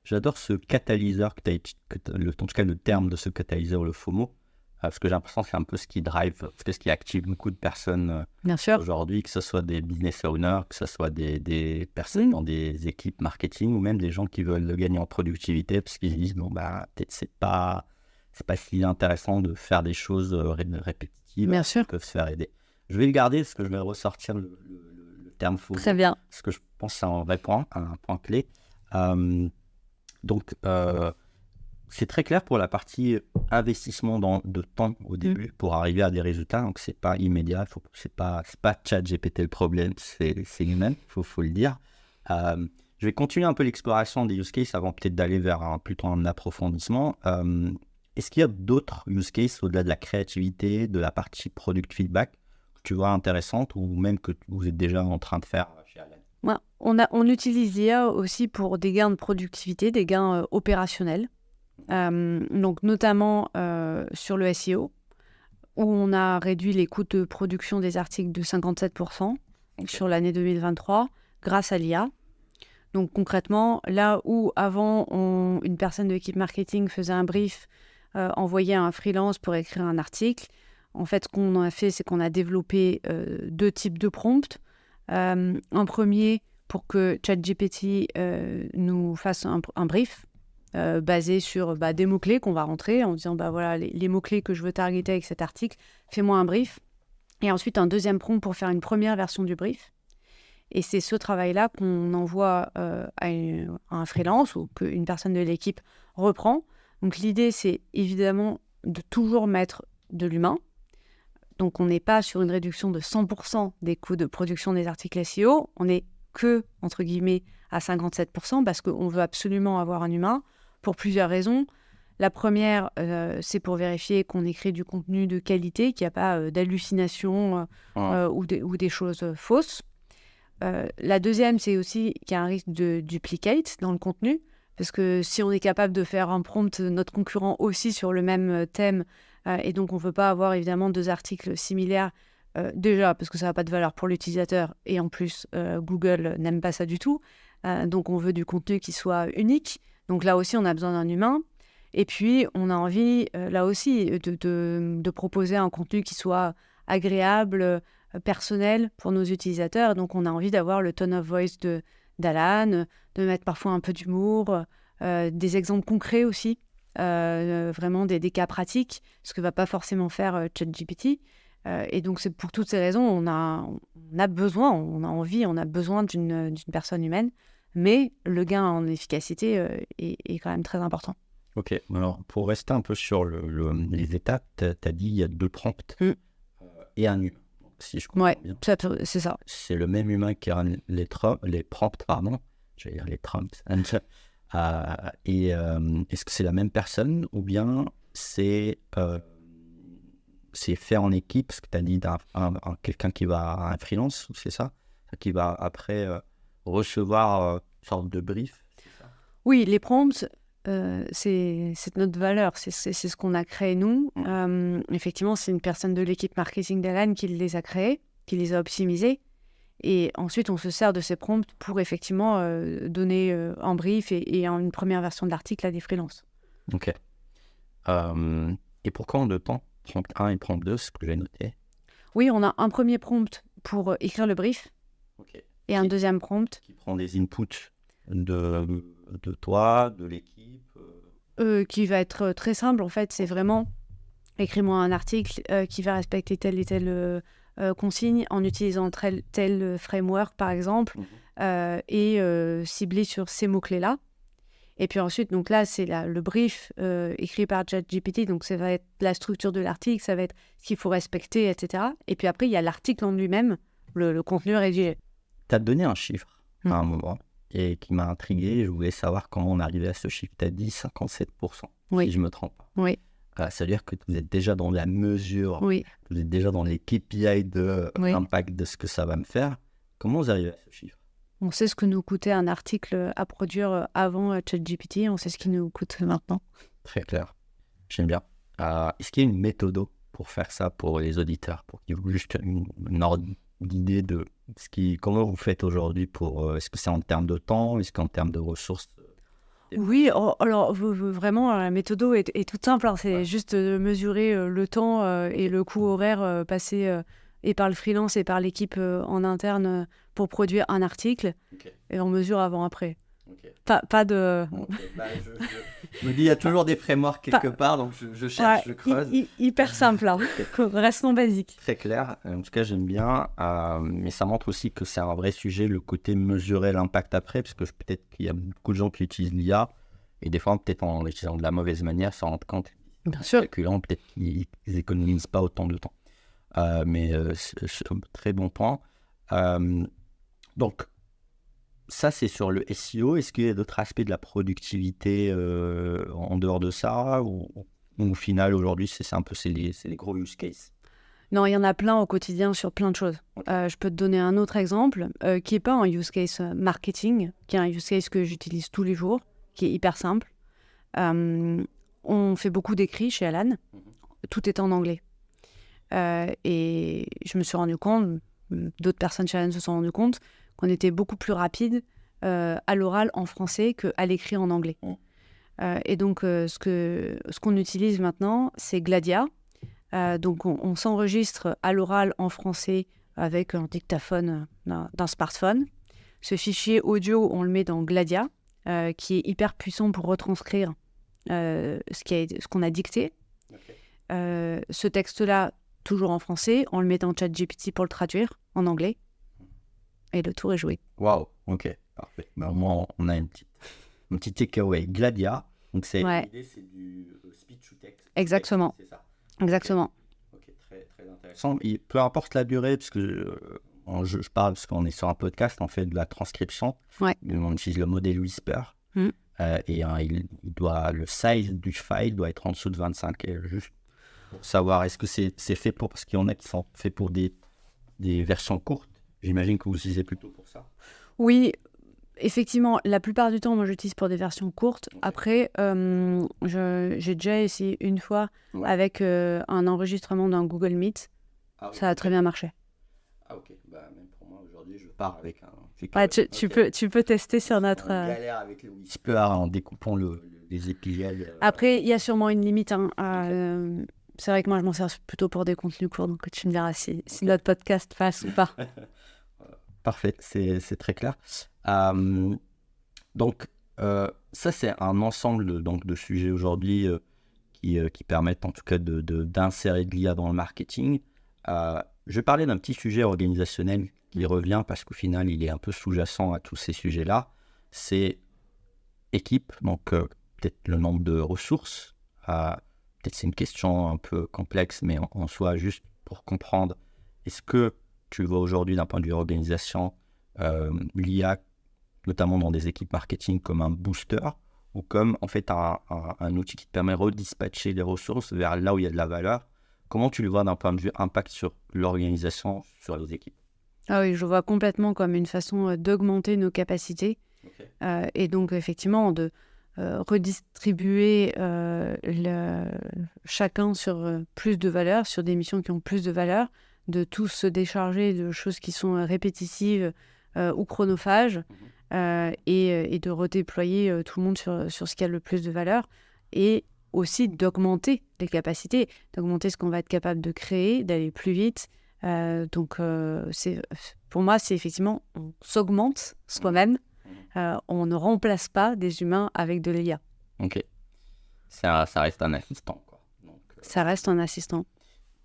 J'adore ce catalyseur, en tout cas le terme de ce catalyseur, le FOMO, parce que j'ai l'impression que c'est un peu ce qui drive, ce qui active beaucoup de personnes Bien sûr. aujourd'hui, que ce soit des business owners, que ce soit des personnes dans des équipes marketing ou même des gens qui veulent gagner en productivité parce qu'ils se disent peut-être c'est pas si intéressant de faire des choses répétitives. Bien sûr. Qui peuvent se faire aider. Je vais le garder parce que je vais ressortir le terme FOMO. Très bien. Parce que je pense que c'est un vrai point, un point clé. Donc, c'est très clair pour la partie investissement de temps au début pour arriver à des résultats. Donc, c'est pas immédiat. C'est pas ChatGPT le problème, c'est lui-même, faut le dire. Je vais continuer un peu l'exploration des use cases avant peut-être d'aller vers plutôt un approfondissement. Est-ce qu'il y a d'autres use cases au-delà de la créativité, de la partie product feedback que tu vois intéressantes ou même que vous êtes déjà en train de faire chez Alan? Ouais, on utilise l'IA aussi pour des gains de productivité, des gains opérationnels. Donc notamment sur le SEO, où on a réduit les coûts de production des articles de 57% sur l'année 2023 grâce à l'IA. Donc concrètement, là où avant une personne de l'équipe marketing faisait un brief, envoyait un freelance pour écrire un article, en fait ce qu'on a fait, c'est qu'on a développé 2 types de prompts. Un premier pour que ChatGPT nous fasse un brief basé sur des mots-clés qu'on va rentrer en disant voilà les mots-clés que je veux targeter avec cet article, fais-moi un brief. Et ensuite un deuxième prompt pour faire une première version du brief. Et c'est ce travail-là qu'on envoie à un freelance ou qu'une personne de l'équipe reprend. Donc l'idée, c'est évidemment de toujours mettre de l'humain. Donc, on n'est pas sur une réduction de 100% des coûts de production des articles SEO. On n'est que, entre guillemets, à 57% parce qu'on veut absolument avoir un humain pour plusieurs raisons. La première, c'est pour vérifier qu'on écrit du contenu de qualité, qu'il n'y a pas d'hallucination ou des choses fausses. La deuxième, c'est aussi qu'il y a un risque de duplicate dans le contenu parce que si on est capable de faire un prompt, notre concurrent aussi sur le même thème, et donc, on ne veut pas avoir évidemment 2 articles similaires, déjà parce que ça n'a pas de valeur pour l'utilisateur et en plus, Google n'aime pas ça du tout. Donc, on veut du contenu qui soit unique. Donc, là aussi, on a besoin d'un humain. Et puis, on a envie, là aussi, de proposer un contenu qui soit agréable, personnel pour nos utilisateurs. Donc, on a envie d'avoir le tone of voice d'Alan, de mettre parfois un peu d'humour, des exemples concrets aussi. Vraiment des cas pratiques, ce que ne va pas forcément faire ChatGPT. Et donc, c'est pour toutes ces raisons, on a besoin, on a envie, on a besoin d'une personne humaine, mais le gain en efficacité est quand même très important. Ok, alors pour rester un peu sur les étapes, tu as dit il y a 2 prompts et un humain. Donc, si je comprends bien. C'est ça. C'est le même humain qui a les prompts, pardon, je vais dire les prompts. Est-ce que c'est la même personne ou bien c'est fait en équipe, ce que tu as dit quelqu'un qui va un freelance, c'est ça, qui va après recevoir une sorte de brief, c'est ça? Oui, les prompts, c'est notre valeur, c'est ce qu'on a créé nous. Effectivement, c'est une personne de l'équipe marketing d'Alan qui les a créés, qui les a optimisés. Et ensuite, on se sert de ces prompts pour effectivement donner un brief et une première version de l'article à des freelances. Ok. Et pourquoi en 2 temps, prompt 1 et prompt 2, ce que j'ai noté? Oui, on a un premier prompt pour écrire le brief et un deuxième prompt. Qui prend des inputs de toi, de l'équipe qui va être très simple, en fait. C'est vraiment, écris-moi un article qui va respecter tel et tel consignes en utilisant tel framework, par exemple, et cibler sur ces mots-clés-là. Et puis ensuite, donc là, c'est le brief écrit par ChatGPT. Donc, ça va être la structure de l'article, ça va être ce qu'il faut respecter, etc. Et puis après, il y a l'article en lui-même, le contenu rédigé. Tu as donné un chiffre à un moment et qui m'a intrigué. Je voulais savoir comment on arrivait à ce chiffre. Tu as dit 57%, si je ne me trompe pas. Oui. Ça veut dire que vous êtes déjà dans la mesure, Oui. vous êtes déjà dans les KPI de l'impact de ce que ça va me faire. Comment vous arrivez à ce chiffre? On sait ce que nous coûtait un article à produire avant ChatGPT, on sait ce qui nous coûte maintenant. Très clair. J'aime bien. Est-ce qu'il y a une méthode pour faire ça pour les auditeurs, pour qu'ils aient juste une ordre d'idée de comment vous faites aujourd'hui est-ce que c'est en termes de temps, est-ce qu'en termes de ressources? Oui, alors vraiment, la méthode est toute simple. C'est juste de mesurer le temps et le coût horaire passé et par le freelance et par l'équipe en interne pour produire un article. Et on mesure avant-après. Pas de... Je me dis, il y a toujours des frameworks quelque part, donc je cherche, je creuse. Hyper simple, hein. Restons basiques. Très clair. En tout cas, j'aime bien. Mais ça montre aussi que c'est un vrai sujet, le côté mesurer l'impact après, parce que peut-être qu'il y a beaucoup de gens qui utilisent l'IA, et des fois, peut-être en l'utilisant de la mauvaise manière, s'en rendent compte. Bien sûr. En calculant, peut-être qu'ils n'économisent pas autant de temps. Mais c'est un très bon point. Donc, ça, c'est sur le SEO. Est-ce qu'il y a d'autres aspects de la productivité en dehors de ça ou au final, aujourd'hui, c'est les gros use cases? Non, il y en a plein au quotidien sur plein de choses. Je peux te donner un autre exemple qui n'est pas un use case marketing, qui est un use case que j'utilise tous les jours, qui est hyper simple. On fait beaucoup d'écrits chez Alan. Tout est en anglais. Et je me suis rendu compte, d'autres personnes chez Alan se sont rendues compte, qu'on était beaucoup plus rapide à l'oral en français qu'à l'écrit en anglais. Et donc, ce qu'on utilise maintenant, c'est Gladia. Donc, on s'enregistre à l'oral en français avec un dictaphone d'un smartphone. Ce fichier audio, on le met dans Gladia, qui est hyper puissant pour retranscrire ce qu'on a dicté. Ce texte-là, toujours en français, on le met dans ChatGPT pour le traduire en anglais. Et le tour est joué. Waouh, ok, parfait. Au moins, on a un petit takeaway. Gladia, donc l'idée, c'est du speech to text. Exactement. C'est ça. Exactement. Ok, très, très intéressant. Et peu importe la durée, parce que je parle, parce qu'on est sur un podcast, on fait de la transcription. On utilise le modèle Whisper. Et le size du file doit être en dessous de 25. Et juste pour savoir, est-ce que c'est fait pour... Parce qu'il y en a qui sont faits pour des versions courtes. J'imagine que vous utilisez plutôt pour ça. Oui, effectivement, la plupart du temps, moi, j'utilise pour des versions courtes. Après, j'ai déjà essayé une fois avec un enregistrement d'un Google Meet. Ça a très bien marché. Ah, ok. Même pour moi, aujourd'hui, je pars avec un... Tu peux tester sur notre... On galère avec le Whisper en découpant les épigènes. Après, il y a sûrement une limite. C'est vrai que moi, je m'en sers plutôt pour des contenus courts. Donc, tu me diras si notre podcast passe ou pas. Parfait, c'est très clair. Donc, ça, c'est un ensemble de sujets aujourd'hui qui permettent en tout cas d'insérer de l'IA dans le marketing. Je vais parler d'un petit sujet organisationnel qui revient parce qu'au final, il est un peu sous-jacent à tous ces sujets-là. C'est équipe, donc peut-être le nombre de ressources. Peut-être c'est une question un peu complexe, mais en soi, juste pour comprendre, est-ce que tu vois aujourd'hui d'un point de vue organisation l'IA, notamment dans des équipes marketing, comme un booster ou comme en fait un outil qui te permet de redispatcher les ressources vers là où il y a de la valeur? Comment tu le vois d'un point de vue impact sur l'organisation, sur les équipes? Ah oui, je le vois complètement comme une façon d'augmenter nos capacités. Et donc effectivement de redistribuer chacun sur plus de valeur, sur des missions qui ont plus de valeur, de tous se décharger de choses qui sont répétitives ou chronophages, et de redéployer tout le monde sur ce qui a le plus de valeur, et aussi d'augmenter les capacités, d'augmenter ce qu'on va être capable de créer, d'aller plus vite. Donc, pour moi, c'est effectivement, on s'augmente soi-même, on ne remplace pas des humains avec de l'IA. Ok. Ça reste un assistant, quoi. Donc, ça reste un assistant.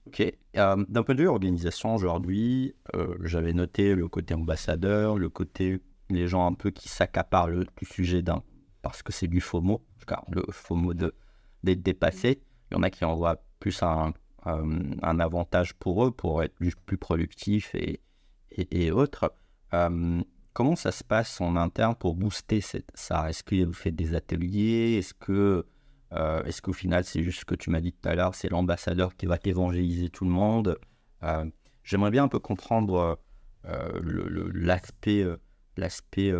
Ok. D'un point de vue organisation aujourd'hui, j'avais noté le côté ambassadeur, le côté les gens un peu qui s'accaparent du sujet parce que c'est du FOMO, en tout cas le FOMO d'être dépassé. Il y en a qui en voient plus un avantage pour eux, pour être plus productifs et autres. Comment ça se passe en interne pour booster ça? Est-ce que vous faites des ateliers? Est-ce qu'au final, c'est juste ce que tu m'as dit tout à l'heure, c'est l'ambassadeur qui va évangéliser tout le monde? J'aimerais bien un peu comprendre l'aspect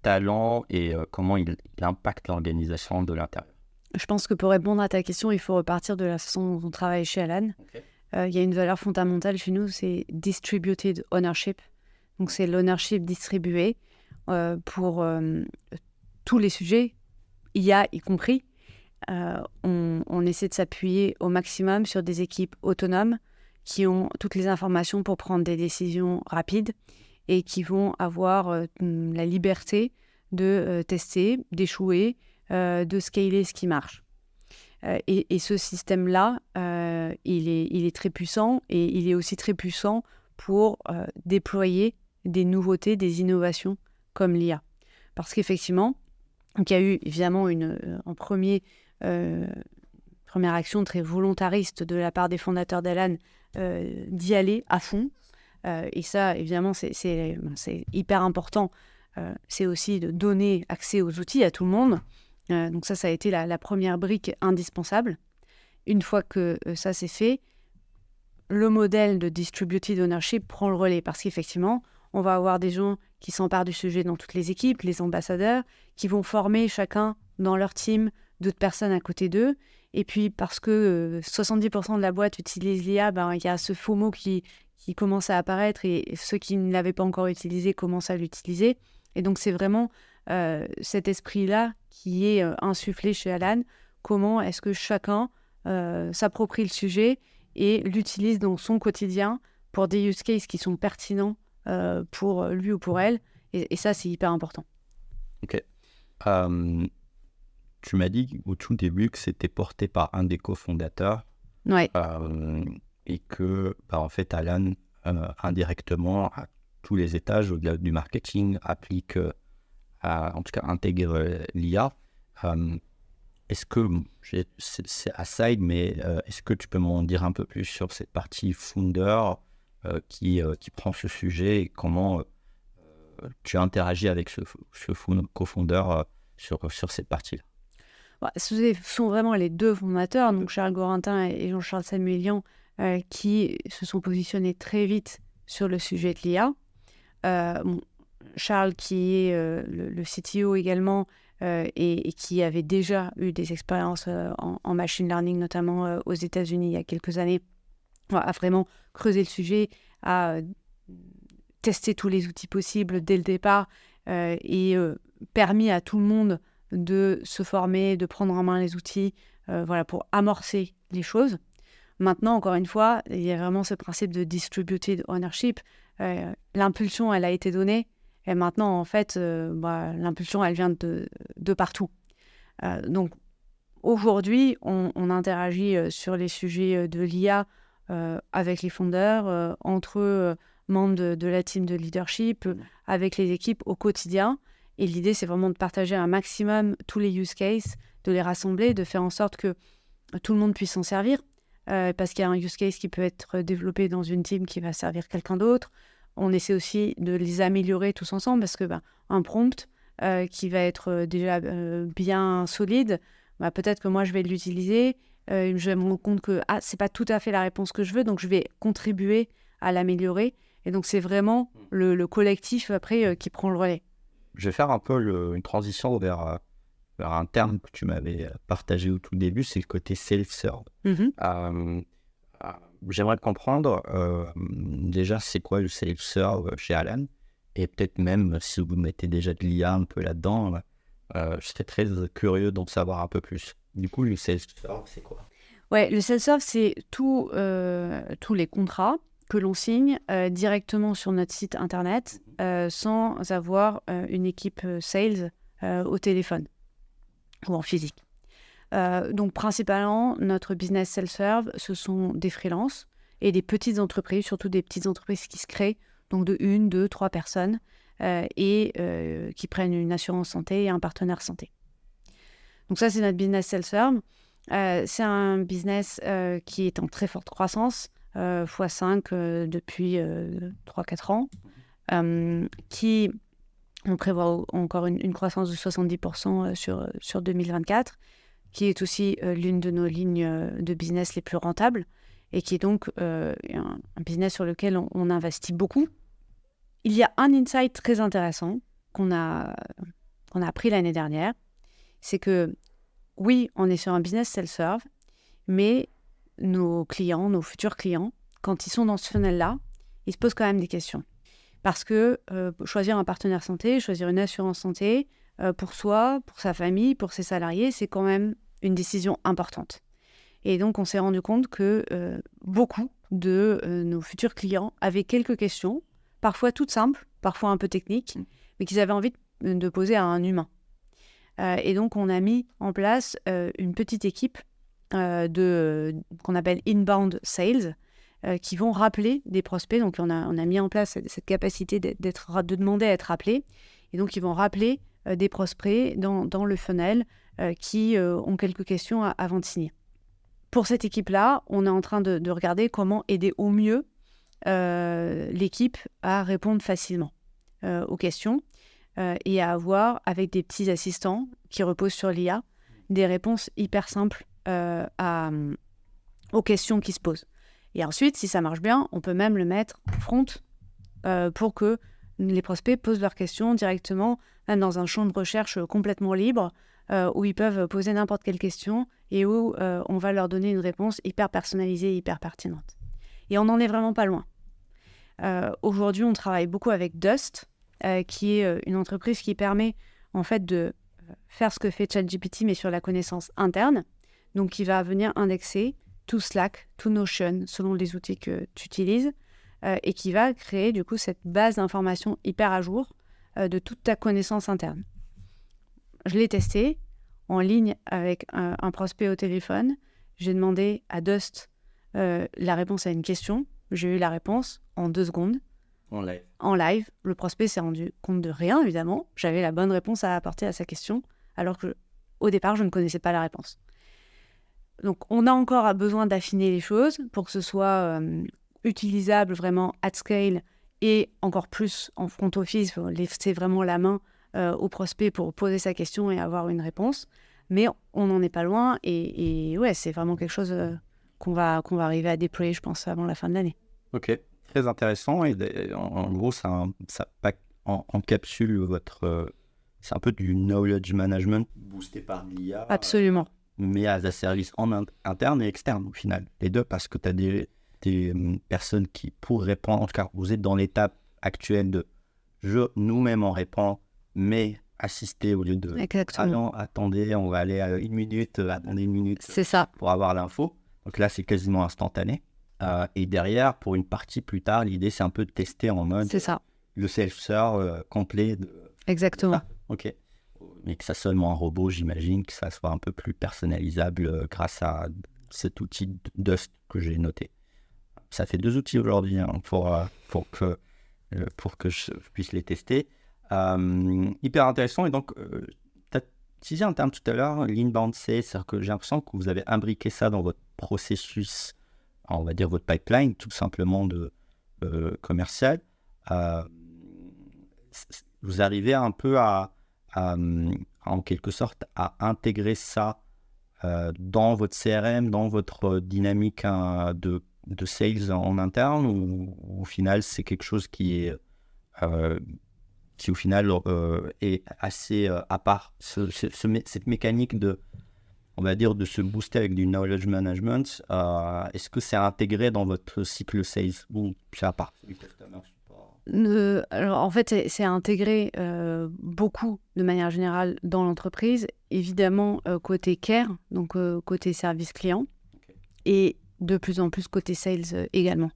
talent et comment il impacte l'organisation de l'intérieur. Je pense que pour répondre à ta question, il faut repartir de la façon dont on travaille chez Alan. Okay. Il y a une valeur fondamentale chez nous, c'est distributed ownership. Donc, c'est l'ownership distribué pour tous les sujets, IA y compris. On essaie de s'appuyer au maximum sur des équipes autonomes qui ont toutes les informations pour prendre des décisions rapides et qui vont avoir la liberté de tester, d'échouer, de scaler ce qui marche. Et ce système-là, il est très puissant et il est aussi très puissant pour déployer des nouveautés, des innovations comme l'IA. Parce qu'effectivement, il y a eu évidemment en première action très volontariste de la part des fondateurs d'Alan d'y aller à fond. Et ça, évidemment, c'est hyper important. C'est aussi de donner accès aux outils à tout le monde. Donc ça a été la première brique indispensable. Une fois que ça c'est fait, le modèle de distributed ownership prend le relais parce qu'effectivement, on va avoir des gens qui s'emparent du sujet dans toutes les équipes, les ambassadeurs, qui vont former chacun dans leur team d'autres personnes à côté d'eux. Et puis parce que 70% de la boîte utilise l'IA, il y a ce FOMO qui commence à apparaître et ceux qui ne l'avaient pas encore utilisé commencent à l'utiliser. Et donc c'est vraiment cet esprit-là qui est insufflé chez Alan. Comment est-ce que chacun s'approprie le sujet et l'utilise dans son quotidien pour des use cases qui sont pertinents pour lui ou pour elle. Et ça, c'est hyper important. Ok. Tu m'as dit au tout début que c'était porté par un des cofondateurs. Ouais. Et que, en fait, Alan, indirectement, à tous les étages au-delà du marketing, applique, en tout cas, intègre l'IA. Est-ce que, c'est aside, mais est-ce que tu peux m'en dire un peu plus sur cette partie founder qui prend ce sujet et comment tu interagis avec ce cofondeur sur cette partie-là? Ce sont vraiment les deux fondateurs, donc Charles Gorintin et Jean-Charles Samuelian, qui se sont positionnés très vite sur le sujet de l'IA. Charles, qui est le CTO également, et qui avait déjà eu des expériences en machine learning, notamment aux États-Unis il y a quelques années, a vraiment creusé le sujet, a testé tous les outils possibles dès le départ et permis à tout le monde de se former, de prendre en main les outils pour amorcer les choses. Maintenant, encore une fois, il y a vraiment ce principe de distributed ownership. L'impulsion, elle a été donnée. Et maintenant, en fait, l'impulsion, elle vient de partout. Donc, aujourd'hui, on interagit sur les sujets de l'IA avec les fondeurs, entre membres de la team de leadership, avec les équipes au quotidien. Et l'idée, c'est vraiment de partager un maximum tous les use cases, de les rassembler, de faire en sorte que tout le monde puisse s'en servir. Parce qu'il y a un use case qui peut être développé dans une team qui va servir quelqu'un d'autre. On essaie aussi de les améliorer tous ensemble parce que un prompt qui va être déjà bien solide, peut-être que moi, je vais l'utiliser. Je vais me rendre compte que c'est pas tout à fait la réponse que je veux, donc je vais contribuer à l'améliorer. Et donc, c'est vraiment le collectif après qui prend le relais. Je vais faire un peu une transition vers un terme que tu m'avais partagé au tout début, c'est le côté self-serve. J'aimerais comprendre déjà c'est quoi le self-serve chez Alan et peut-être même si vous mettez déjà de l'IA un peu là-dedans, je serais très curieux d'en savoir un peu plus. Du coup, le self-serve, c'est quoi? Ouais, le self-serve, c'est tous les contrats que l'on signe directement sur notre site internet sans avoir une équipe sales au téléphone ou en physique. Donc principalement, notre business self-serve, ce sont des freelances et des petites entreprises, surtout des petites entreprises qui se créent, donc de 1, 2, 3 personnes, et qui prennent une assurance santé et un partenaire santé. Donc ça, c'est notre business self-serve. C'est un business qui est en très forte croissance, x5 depuis 3-4 ans, qui, on prévoit encore une croissance de 70% sur 2024, qui est aussi l'une de nos lignes de business les plus rentables, et qui est donc un business sur lequel on investit beaucoup. Il y a un insight très intéressant qu'on a appris l'année dernière, c'est que oui, on est sur un business self-serve, mais nos clients, nos futurs clients, quand ils sont dans ce funnel-là, ils se posent quand même des questions. Parce que choisir un partenaire santé, choisir une assurance santé, pour soi, pour sa famille, pour ses salariés, c'est quand même une décision importante. Et donc, on s'est rendu compte que beaucoup de nos futurs clients avaient quelques questions, parfois toutes simples, parfois un peu techniques, mais qu'ils avaient envie de poser à un humain. Et donc, on a mis en place une petite équipe qu'on appelle Inbound Sales, qui vont rappeler des prospects. Donc, on a mis en place cette capacité de demander à être rappelé. Et donc, ils vont rappeler des prospects dans le funnel qui ont quelques questions avant de signer. Pour cette équipe-là, on est en train de regarder comment aider au mieux l'équipe à répondre facilement aux questions et à avoir, avec des petits assistants qui reposent sur l'IA, des réponses hyper simples aux questions qui se posent. Et ensuite, si ça marche bien, on peut même le mettre front pour que les prospects posent leurs questions directement, même dans un champ de recherche complètement libre, où ils peuvent poser n'importe quelle question et où on va leur donner une réponse hyper personnalisée, hyper pertinente. Et on n'en est vraiment pas loin. Aujourd'hui, on travaille beaucoup avec Dust, qui est une entreprise qui permet en fait de faire ce que fait ChatGPT, mais sur la connaissance interne. Donc, qui va venir indexer tout Slack, tout Notion, selon les outils que tu utilises, et qui va créer du coup cette base d'informations hyper à jour de toute ta connaissance interne. Je l'ai testé en ligne avec un prospect au téléphone. J'ai demandé à Dust la réponse à une question. J'ai eu la réponse en 2 secondes. En live. Le prospect s'est rendu compte de rien, évidemment. J'avais la bonne réponse à apporter à sa question, alors qu'au départ, je ne connaissais pas la réponse. Donc, on a encore besoin d'affiner les choses pour que ce soit utilisable vraiment at scale et encore plus en front office, pour laisser vraiment la main au prospect pour poser sa question et avoir une réponse. Mais on n'en est pas loin et ouais, c'est vraiment quelque chose qu'on va arriver à déployer, je pense, avant la fin de l'année. Ok, très intéressant. Et en gros, ça encapsule votre... c'est un peu du knowledge management boosté par l'IA. Absolument. Mais à un service en interne et externe au final. Les deux, parce que tu as des personnes qui, pour répondre, en tout cas, vous êtes dans l'étape actuelle de nous-mêmes on répond, mais assister au lieu de Exactement. ah non, attendez, on va aller à 1 minute, attendez 1 minute C'est ça. pour avoir l'info. Donc là, c'est quasiment instantané. Et derrière, pour une partie plus tard, l'idée, c'est un peu de tester en mode C'est ça. le self-serve complet. Exactement. Ok. Mais que ça soit seulement un robot, j'imagine, que ça soit un peu plus personnalisable grâce à cet outil Dust que j'ai noté. Ça fait 2 outils aujourd'hui pour que je puisse les tester. Hyper intéressant. Et donc, tu as utilisé un terme tout à l'heure, l'inbound sales, c'est-à-dire que j'ai l'impression que vous avez imbriqué ça dans votre processus, on va dire votre pipeline, tout simplement de commercial. Vous arrivez un peu en quelque sorte à intégrer ça dans votre CRM, dans votre dynamique de sales en interne, ou au final c'est quelque chose qui au final est assez à part. Cette mécanique on va dire, de se booster avec du knowledge management, est-ce que c'est intégré dans votre cycle sales ou c'est à part du customer support? Alors, en fait, c'est intégré beaucoup de manière générale dans l'entreprise, évidemment côté care, donc côté service client, et de plus en plus côté sales également.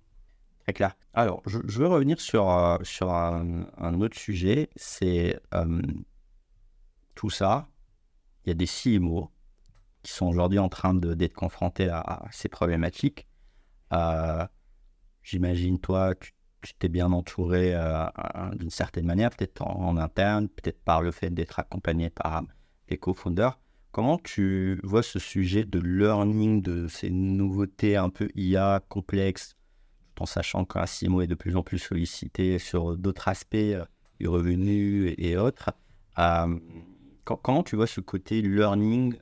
Très clair. Alors, je veux revenir sur un autre sujet, c'est tout ça. Il y a des CMO qui sont aujourd'hui en train d'être confrontés à ces problématiques. j'imagine, toi, tu t'es bien entouré d'une certaine manière, peut-être en interne, peut-être par le fait d'être accompagné par les co-founders. Comment tu vois ce sujet de learning, de ces nouveautés un peu IA complexes, tout en sachant qu'un CMO est de plus en plus sollicité sur d'autres aspects du revenu et autres. Comment tu vois ce côté learning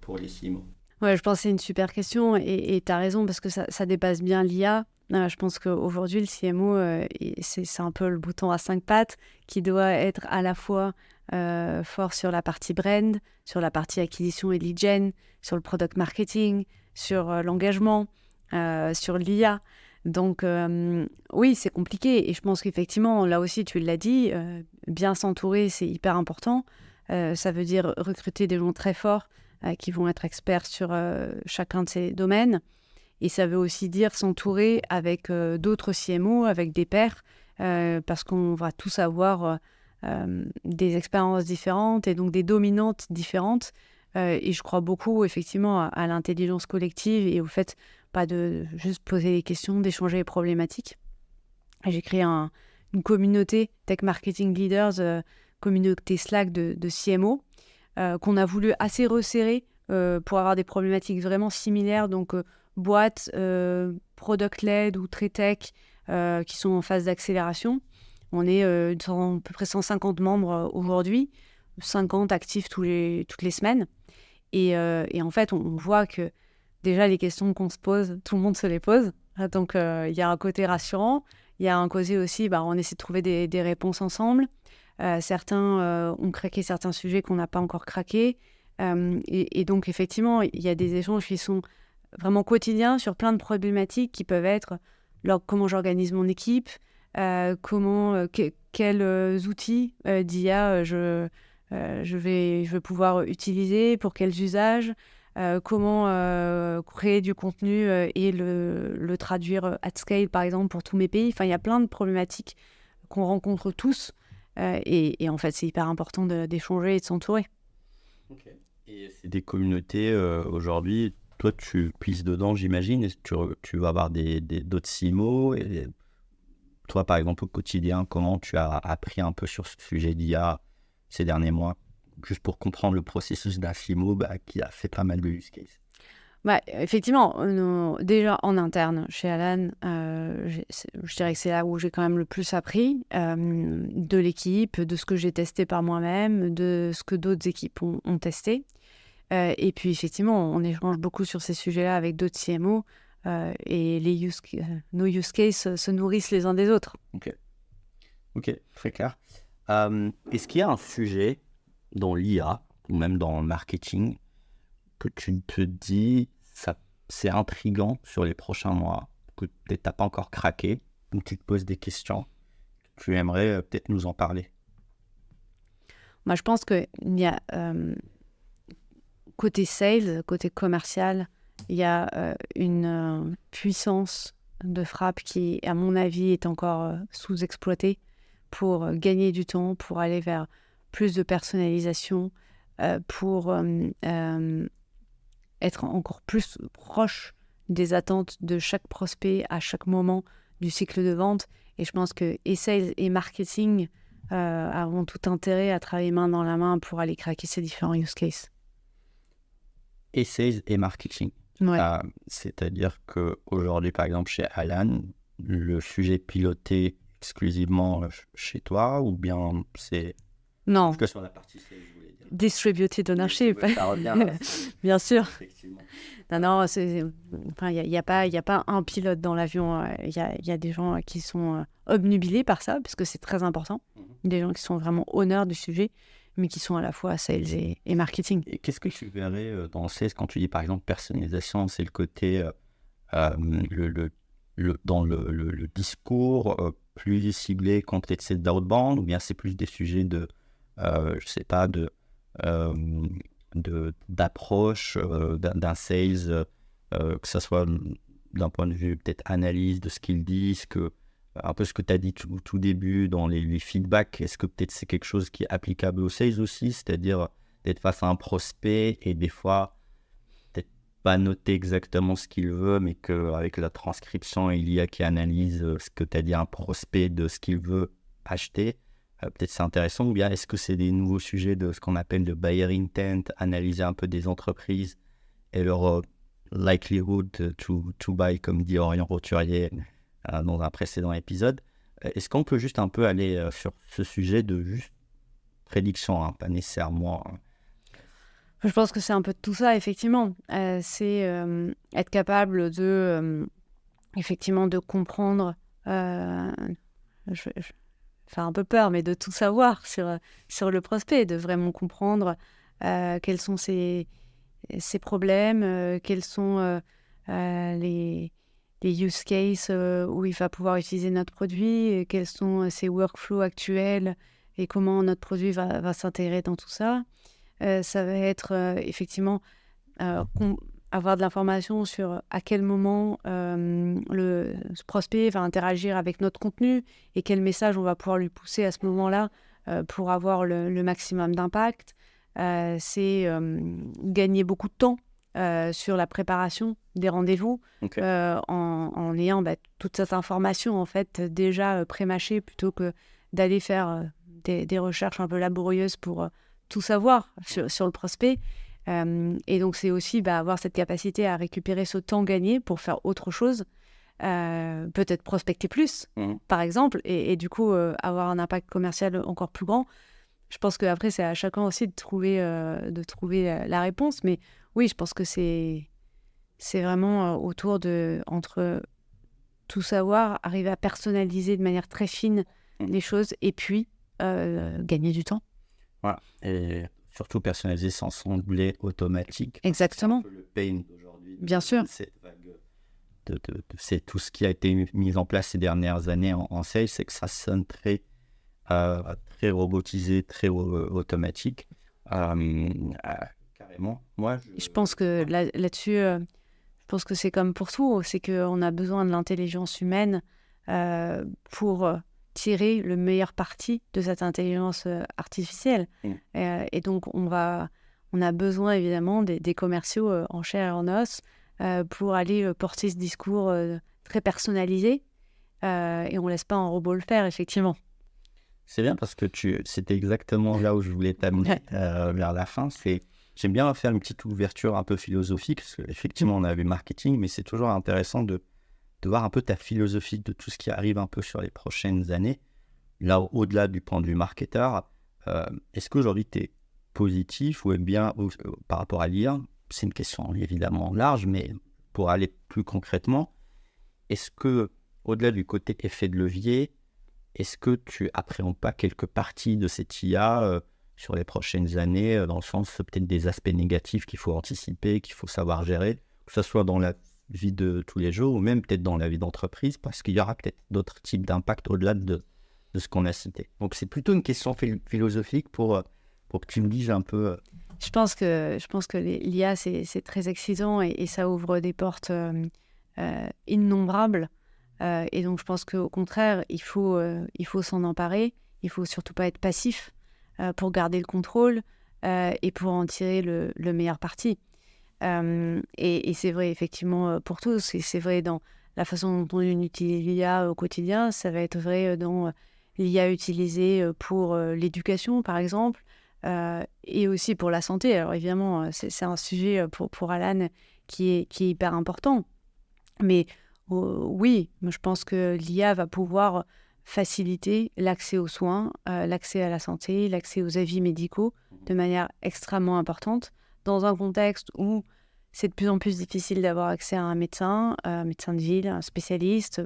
pour les CMO? Ouais, je pense que c'est une super question et tu as raison parce que ça dépasse bien l'IA. Je pense qu'aujourd'hui, le CMO, c'est un peu le bouton à 5 pattes qui doit être à la fois fort sur la partie brand, sur la partie acquisition et lead gen, sur le product marketing, sur l'engagement, sur l'IA. Donc oui, c'est compliqué et je pense qu'effectivement, là aussi, tu l'as dit, bien s'entourer, c'est hyper important. Ça veut dire recruter des gens très forts qui vont être experts sur chacun de ces domaines. Et ça veut aussi dire s'entourer avec d'autres CMO, avec des pairs, parce qu'on va tous avoir des expériences différentes et donc des dominantes différentes. Et je crois beaucoup effectivement à l'intelligence collective et au fait pas de juste poser les questions, d'échanger les problématiques. Et j'ai créé une communauté Tech Marketing Leaders, communauté Slack de CMO, qu'on a voulu assez resserrer pour avoir des problématiques vraiment similaires. Donc, boîtes, product-led ou très tech qui sont en phase d'accélération. On est à peu près 150 membres aujourd'hui, 50 actifs toutes les semaines. Et en fait, on voit que déjà, les questions qu'on se pose, tout le monde se les pose. Donc, il y a un côté rassurant. Il y a un côté aussi, on essaie de trouver des réponses ensemble. Certains ont craqué certains sujets qu'on n'a pas encore craqués. Et donc, effectivement, il y a des échanges qui sont vraiment quotidiens sur plein de problématiques qui peuvent être comment j'organise mon équipe, quels outils d'IA je vais pouvoir utiliser, pour quels usages, comment créer du contenu et le traduire at scale, par exemple, pour tous mes pays. Enfin, il y a plein de problématiques qu'on rencontre tous. Et en fait, c'est hyper important d'échanger et de s'entourer. Okay. Et c'est des communautés aujourd'hui, toi tu puisses dedans, j'imagine, et tu vas avoir d'autres CMO. Et toi, par exemple, au quotidien, comment tu as appris un peu sur ce sujet d'IA ces derniers mois, juste pour comprendre le processus d'un CMO qui a fait pas mal de use cases? Effectivement, déjà en interne, chez Alan, je dirais que c'est là où j'ai quand même le plus appris de l'équipe, de ce que j'ai testé par moi-même, de ce que d'autres équipes ont testé. Et puis, effectivement, on échange beaucoup sur ces sujets-là avec d'autres CMO et nos use cases se nourrissent les uns des autres. Ok, très clair. Est-ce qu'il y a un sujet dans l'IA ou même dans le marketing que tu te dis, c'est intriguant sur les prochains mois, que peut-être tu n'as pas encore craqué, ou tu te poses des questions, tu aimerais peut-être nous en parler? Moi, je pense qu'il y a côté sales, côté commercial, il y a une puissance de frappe qui, à mon avis, est encore sous-exploitée pour gagner du temps, pour aller vers plus de personnalisation, pour être encore plus proche des attentes de chaque prospect à chaque moment du cycle de vente. Et je pense que et sales et marketing avont tout intérêt à travailler main dans la main pour aller craquer ces différents use cases. Et sales et marketing. Ouais. C'est-à-dire qu'aujourd'hui, par exemple, chez Alan, le sujet piloté exclusivement chez toi, ou bien c'est... Non. Que sur la partie sales, je voulais dire. Distributed ownership. Ça revient, bien sûr. Effectivement. Non, il n'y a pas un pilote dans l'avion. Il y a des gens qui sont obnubilés par ça, parce que c'est très important. Des gens qui sont vraiment honneurs du sujet, mais qui sont à la fois sales et marketing. Et qu'est-ce que tu verrais dans le sales quand tu dis, par exemple, personnalisation? C'est le côté, dans le discours plus ciblé contre les d'outbound, ou bien c'est plus des sujets de, je sais pas, d'approche d'un sales, que ce soit d'un point de vue peut-être analyse de ce qu'ils disent, un peu ce que tu as dit tout début dans les feedbacks. Est-ce que peut-être c'est quelque chose qui est applicable aux sales aussi, c'est-à-dire d'être face à un prospect et des fois peut-être pas noter exactement ce qu'il veut, mais qu'avec la transcription et l'IA qui analyse ce que tu as dit à un prospect de ce qu'il veut acheter, peut-être c'est intéressant. Ou bien est-ce que c'est des nouveaux sujets de ce qu'on appelle le buyer intent, analyser un peu des entreprises et leur likelihood to buy, comme dit Orient Roturier dans un précédent épisode. Est-ce qu'on peut juste un peu aller sur ce sujet de juste prédiction, hein, pas nécessairement... Je pense que c'est un peu de tout ça, effectivement. C'est être capable de, effectivement, de comprendre, je vais faire un peu peur, mais de tout savoir sur le prospect, de vraiment comprendre quels sont ses problèmes, quels sont les use cases où il va pouvoir utiliser notre produit, et quels sont ses workflows actuels et comment notre produit va s'intégrer dans tout ça. Ça va être effectivement avoir de l'information sur à quel moment ce prospect va interagir avec notre contenu et quel message on va pouvoir lui pousser à ce moment-là pour avoir le maximum d'impact. C'est gagner beaucoup de temps sur la préparation des rendez-vous en ayant toute cette information en fait déjà pré-mâchée plutôt que d'aller faire des recherches un peu laborieuses pour tout savoir sur le prospect. Et donc, c'est aussi avoir cette capacité à récupérer ce temps gagné pour faire autre chose, peut-être prospecter plus, par exemple, et du coup, avoir un impact commercial encore plus grand. Je pense qu'après, c'est à chacun aussi de trouver la réponse. Mais oui, je pense que c'est vraiment autour entre tout savoir, arriver à personnaliser de manière très fine les choses et puis gagner du temps. Voilà. Et surtout personnalisé sans sembler automatique. Exactement. C'est un peu le pain d'aujourd'hui. Bien sûr. Cette vague c'est tout ce qui a été mis en place ces dernières années en sales, c'est que ça sonne très robotisé, très automatique. Carrément. Moi, je pense que là-dessus, je pense que c'est comme pour tout, c'est qu'on a besoin de l'intelligence humaine pour tirer le meilleur parti de cette intelligence artificielle. Et donc, on a besoin évidemment des commerciaux en chair et en os pour aller porter ce discours très personnalisé. Et on ne laisse pas un robot le faire, effectivement. C'est bien parce que c'était exactement là où je voulais t'amener vers la fin. J'aime bien faire une petite ouverture un peu philosophique, parce qu'effectivement, on a vu marketing, mais c'est toujours intéressant de voir un peu ta philosophie de tout ce qui arrive un peu sur les prochaines années. Là, au-delà du point de vue marketeur, est-ce qu'aujourd'hui, tu es positif ou bien par rapport à l'IA? C'est une question évidemment large, mais pour aller plus concrètement, est-ce que, au-delà du côté effet de levier, est-ce que tu appréhendes pas quelques parties de cette IA sur les prochaines années, dans le sens peut-être des aspects négatifs qu'il faut anticiper, qu'il faut savoir gérer, que ce soit dans la vie de tous les jours ou même peut-être dans la vie d'entreprise, parce qu'il y aura peut-être d'autres types d'impact au-delà de ce qu'on a cité. Donc c'est plutôt une question philosophique pour que tu me dises un peu... Je pense que l'IA, c'est très excitant et ça ouvre des portes innombrables. Et donc, je pense qu'au contraire, il faut s'en emparer. Il ne faut surtout pas être passif pour garder le contrôle et pour en tirer le meilleur parti. Et c'est vrai, effectivement, pour tous. Et c'est vrai dans la façon dont on utilise l'IA au quotidien. Ça va être vrai dans l'IA utilisée pour l'éducation, par exemple, et aussi pour la santé. Alors, évidemment, c'est un sujet pour Alan qui est hyper important. Mais... oui, je pense que l'IA va pouvoir faciliter l'accès aux soins, l'accès à la santé, l'accès aux avis médicaux de manière extrêmement importante dans un contexte où c'est de plus en plus difficile d'avoir accès à un médecin de ville, un spécialiste.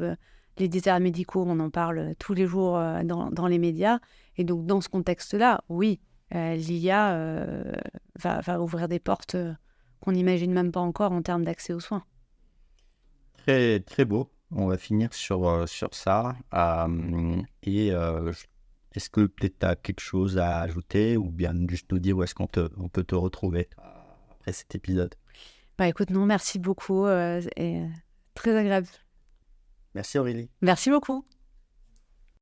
Les déserts médicaux, on en parle tous les jours dans les médias. Et donc, dans ce contexte-là, oui, l'IA va ouvrir des portes qu'on n'imagine même pas encore en termes d'accès aux soins. Très, très beau. On va finir sur ça. Est-ce que peut-être tu as quelque chose à ajouter ou bien juste nous dire où est-ce qu'on peut te retrouver après cet épisode? Écoute, non, merci beaucoup. Et très agréable. Merci Aurélie. Merci beaucoup.